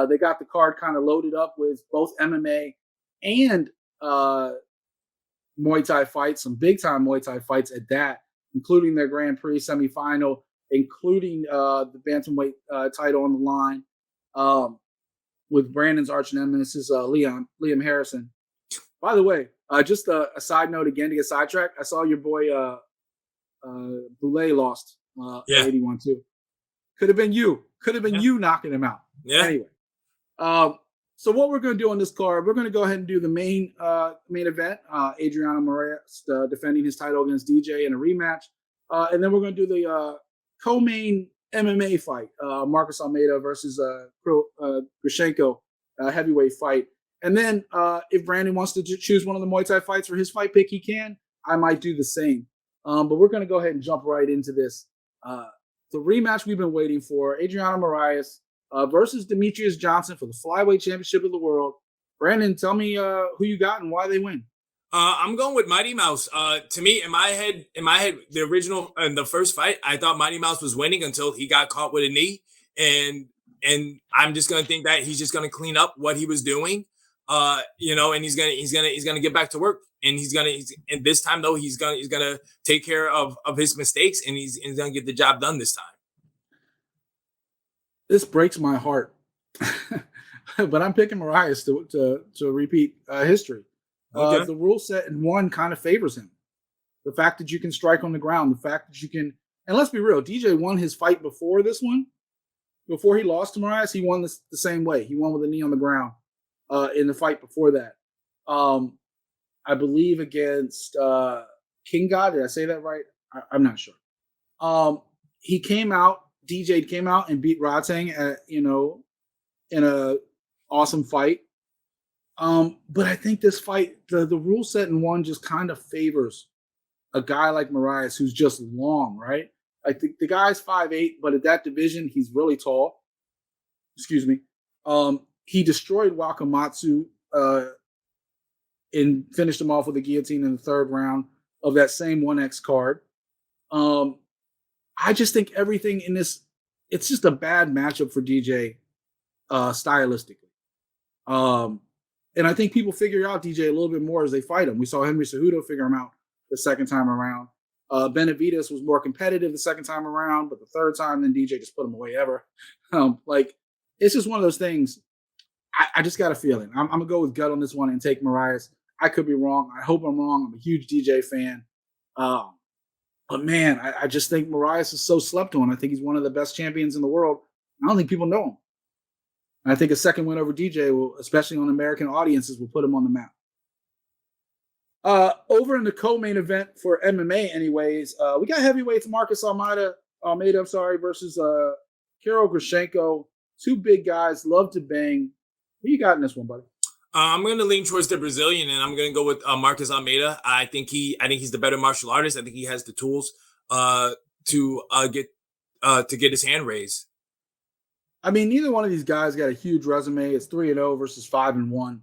They got the card kind of loaded up with both MMA and Muay Thai fights, some big time Muay Thai fights at that, including their Grand Prix semifinal, including the bantamweight title on the line, with Brandon's arch nemesis Liam Harrison. By the way, just a side note again to get sidetracked. I saw your boy Boulay lost 81 too. Could have been you. Could have been you knocking him out. Yeah. Anyway, so what we're going to do on this card, we're going to go ahead and do the main event. Adriano Moraes defending his title against DJ in a rematch, and then we're going to do the co-main MMA fight, Marcus Almeida versus Grushenko heavyweight fight. And then if Brandon wants to choose one of the Muay Thai fights for his fight pick, he can. I might do the same. But we're going to go ahead and jump right into this. The rematch we've been waiting for, Adriano Moraes versus Demetrious Johnson for the flyweight championship of the world. Brandon, tell me who you got and why they win. I'm going with Mighty Mouse. To me, in my head, the original and the first fight, I thought Mighty Mouse was winning until he got caught with a knee, and I'm just gonna think that he's just gonna clean up what he was doing, and he's gonna get back to work, and and this time though he's gonna take care of his mistakes, and he's gonna get the job done this time. This breaks my heart, but I'm picking Moraes to repeat history. Okay. The rule set in one kind of favors him. The fact that you can strike on the ground, the fact that you can, and let's be real, DJ won his fight before this one. Before he lost to Moraes, he won the same way. He won with a knee on the ground in the fight before that. I believe against King God. Did I say that right? I'm not sure. He came out, DJ came out and beat Rodtang in a awesome fight. But I think this fight, the rule set in one just kind of favors a guy like Moraes who's just long, right? I think the guy's 5'8", but at that division, he's really tall. Excuse me. He destroyed Wakamatsu and finished him off with a guillotine in the third round of that same 1X card. I just think everything in this, it's just a bad matchup for DJ stylistically. And I think people figure out DJ a little bit more as they fight him. We saw Henry Cejudo figure him out the second time around. Benavidez was more competitive the second time around, but the third time, then DJ just put him away ever. It's just one of those things. I just got a feeling. I'm going to go with gut on this one and take Moraes. I could be wrong. I hope I'm wrong. I'm a huge DJ fan. But man, I just think Moraes is so slept on. I think he's one of the best champions in the world. I don't think people know him. And I think a second win over DJ will, especially on American audiences, will put him on the map. Over in the co-main event for MMA, anyways, we got heavyweights Marcus Almeida versus Kirill Grushenko. Two big guys, love to bang. Who you got in this one, buddy? I'm going to lean towards the Brazilian, and I'm going to go with Marcus Almeida. I think he's the better martial artist. I think he has the tools to get his hand raised. I mean, neither one of these guys got a huge resume. It's 3-0 versus 5-1.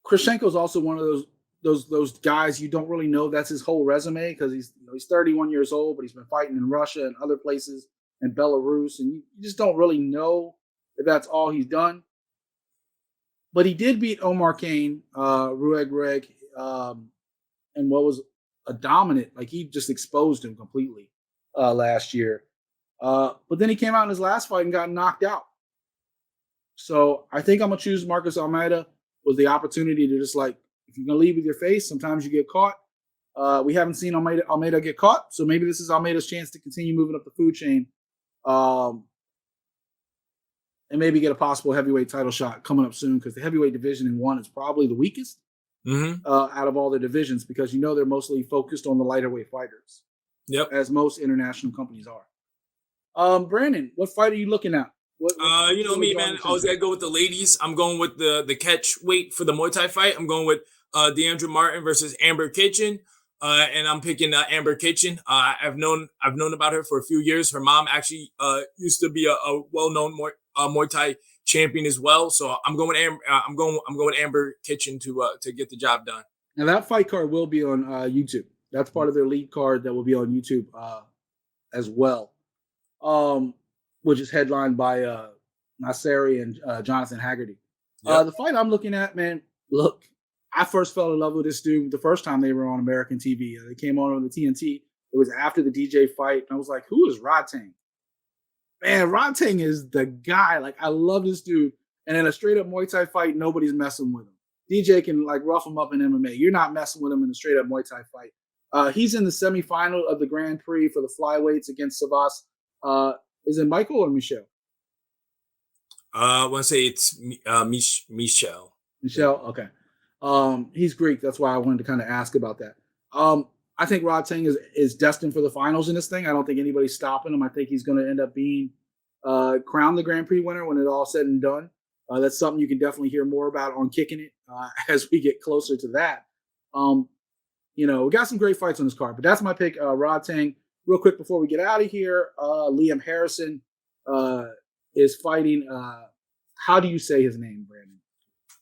Grushenko is also one of those guys you don't really know that's his whole resume because he's 31 years old, but he's been fighting in Russia and other places and Belarus, and you just don't really know if that's all he's done. But he did beat Omar Kane, Rueg, and what was a dominant, he just exposed him completely last year. But then he came out in his last fight and got knocked out. So I think I'm going to choose Marcus Almeida with the opportunity to just if you're going to lead with your face, sometimes you get caught. We haven't seen Almeida get caught. So maybe this is Almeida's chance to continue moving up the food chain. And maybe get a possible heavyweight title shot coming up soon because the heavyweight division in one is probably the weakest out of all the divisions because they're mostly focused on the lighter weight fighters. Yep. As most international companies are. Brandon, what fight are you looking at? You know me, man. I always got to go with the ladies. I'm going with the catch weight for the Muay Thai fight. I'm going with Deandra Martin versus Amber Kitchen. And I'm picking Amber Kitchen. I've known about her for a few years. Her mom actually used to be a well-known Muay Thai champion as well. So I'm going with Amber Kitchen to get the job done. Now that fight card will be on YouTube. That's part of their lead card that will be on YouTube as well, which is headlined by Nasseri and Jonathan Haggerty. The fight I'm looking at, man, look, I first fell in love with this dude the first time they were on American TV. They came on the TNT. It was after the DJ fight. And I was like, who is Rodtang? Man, Rodtang is the guy. Like, I love this dude. And in a straight-up Muay Thai fight, nobody's messing with him. DJ can, like, rough him up in MMA. You're not messing with him in a straight-up Muay Thai fight. He's in the semifinal of the Grand Prix for the flyweights against Savas. Is it Michael or Michelle? I want to say it's Michelle. Michelle? Okay. He's Greek. That's why I wanted to kind of ask about that. I think Rodtang is destined for the finals in this thing. I don't think anybody's stopping him. I think he's going to end up being crowned the Grand Prix winner when it's all said and done. That's something you can definitely hear more about on Kicking It as we get closer to that. We got some great fights on this card, but that's my pick, Rodtang. Real quick before we get out of here, Liam Harrison is fighting. How do you say his name, Brandon?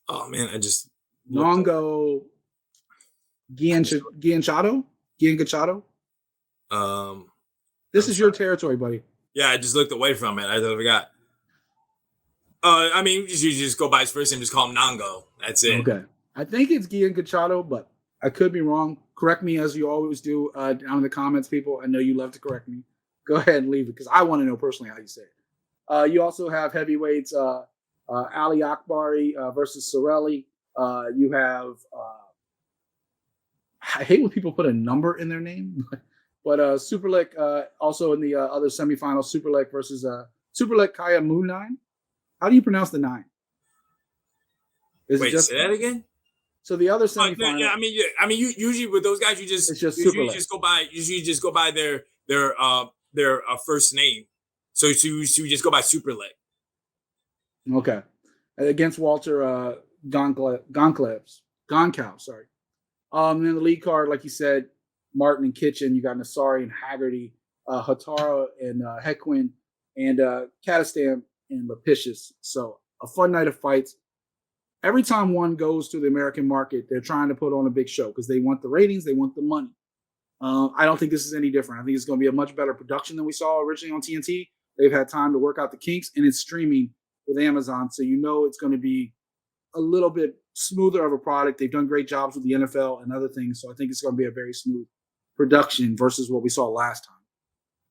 Oh, man, I just... Nongo Gianchado? This is your territory, buddy. Yeah, I just looked away from it. I forgot. I mean, you just go by his first name, just call him Nongo. That's it. Okay. I think it's Gianchado, but I could be wrong. Correct me as you always do down in the comments, people. I know you love to correct me. Go ahead and leave it because I want to know personally how you say it. You also have heavyweights Ali Akbari versus Sorelli. You have I hate when people put a number in their name, but Superlek also in the other semifinal, Superlek versus Superlek Kaya Moon 9. How do you pronounce the 9? Wait, say that again? So the other semifinal. Yeah, I mean, usually with those guys, you just go by their first name. So you just go by Superlek. Okay, against Walter Goncalves, sorry. And then the lead card, like you said, Martin and Kitchen. You got Nassari and Haggerty, Hatara and Hequin, and Katastam and Lapicius. So a fun night of fights. Every time one goes to the American market, they're trying to put on a big show because they want the ratings, they want the money. I don't think this is any different. I think it's going to be a much better production than we saw originally on TNT. They've had time to work out the kinks, and it's streaming with Amazon, so you know it's going to be a little bit smoother of a product. They've done great jobs with the NFL and other things, so I think it's going to be a very smooth production versus what we saw last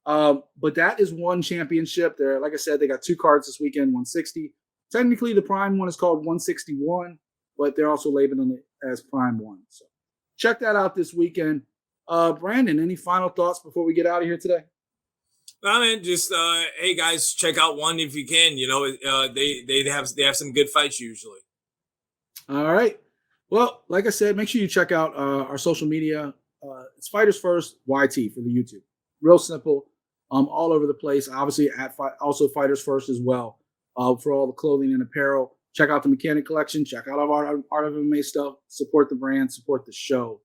time. But that is one championship. There, like I said, they got 2 cards this weekend, 160. Technically, the Prime one is called 161, but they're also labeling it as Prime 1. So check that out this weekend. Brandon, any final thoughts before we get out of here today? I mean, just hey guys, check out one if you can. You know, they have some good fights usually. All right. Well, like I said, make sure you check out our social media. It's Fighters First YT for the YouTube. Real simple. All over the place. Obviously, also Fighters First as well. For all the clothing and apparel. Check out the Mechanic Collection. Check out our Art of MMA stuff. Support the brand. Support the show.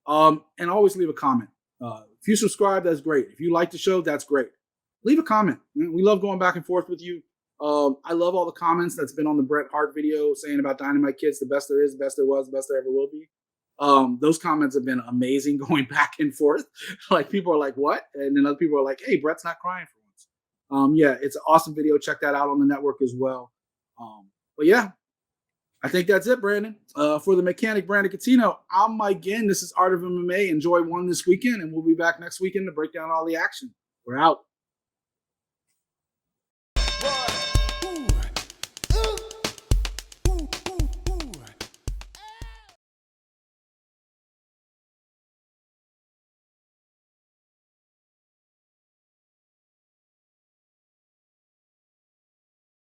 And always leave a comment. If you subscribe, that's great. If you like the show, that's great. Leave a comment. We love going back and forth with you. I love all the comments that's been on the Bret Hart video saying about Dynamite Kids, the best there is, the best there was, the best there ever will be. Those comments have been amazing going back and forth. Like people are like, what? And then other people are like, hey, Bret's not crying for once. Yeah, it's an awesome video. Check that out on the network as well. But yeah, I think that's it, Brandon. For the mechanic, Brandon Cuttino, I'm Mike Ginn. This is Art of MMA. Enjoy one this weekend, and we'll be back next weekend to break down all the action. We're out.